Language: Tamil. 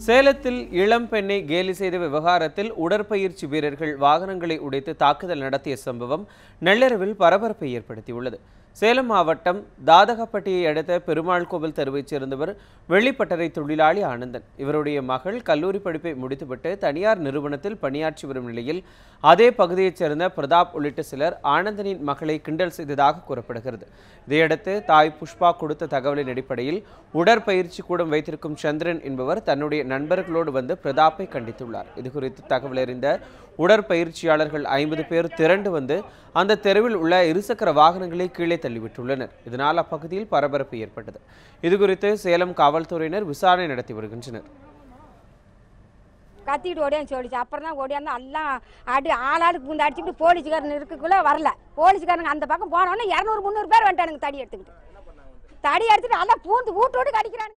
சேலத்தில் இளம் பெண்ணை கேலி செய்த விவகாரத்தில் உடற்பயிற்சி வீரர்கள் வாகனங்களை உடைத்து தாக்குதல் நடத்திய சம்பவம் நள்ளிரவில் பரபரப்பை ஏற்படுத்தியுள்ளது. சேலம் மாவட்டம் தாதகப்பட்டியை அடுத்த பெருமாள் கோவில் தெருவைச் சேர்ந்தவர் வெள்ளிப்பட்டறை தொழிலாளி ஆனந்தன். இவருடைய மகள் கல்லூரி படிப்பை முடித்துவிட்டு தனியார் நிறுவனத்தில் பணியாற்றி வரும் நிலையில் அதே பகுதியைச் சேர்ந்த பிரதாப் உள்ளிட்ட சிலர் ஆனந்தனின் மகளை கிண்டல் செய்ததாக கூறப்படுகிறது. இதையடுத்து தாய் புஷ்பா கொடுத்த தகவலின் அடிப்படையில் உடற்பயிற்சி கூடம் வைத்திருக்கும் சந்திரன் என்பவர் தன்னுடைய நண்பர்களோடு வந்து பிரதாப்பை கண்டித்துள்ளார். இதுகுறித்து தகவல் அறிந்த உடற்பயிற்சியாளர்கள் 50 பேர் திரண்டு வந்து அந்த தெருவில் உள்ள இருசக்கர வாகனங்களை கீழே தள்ளிவிட்டுள்ளனர். இதனால் அப்பகுதியில் பரபரப்பு ஏற்பட்டது. இதுகுறித்து சேலம் காவல்துறையினர் விசாரணை நடத்தி வருகின்றனர். கத்திட்டு ஓடியான்னு சொல்லிச்சு. அப்புறம் தான் ஓடியாந்து எல்லாம் ஆளாளுக்கு பூந்து அடிச்சுட்டு போலீஸ்காரன் இருக்குள்ள வரல. போலீஸ்காரங்க அந்த பக்கம் போனோடனே 200-300 பேர் வந்துட்டானுங்க தடி எடுத்துக்கிட்டு. தடி எடுத்துட்டு எல்லாம் பூந்து வீட்டோடு கடிக்கிறானுங்க.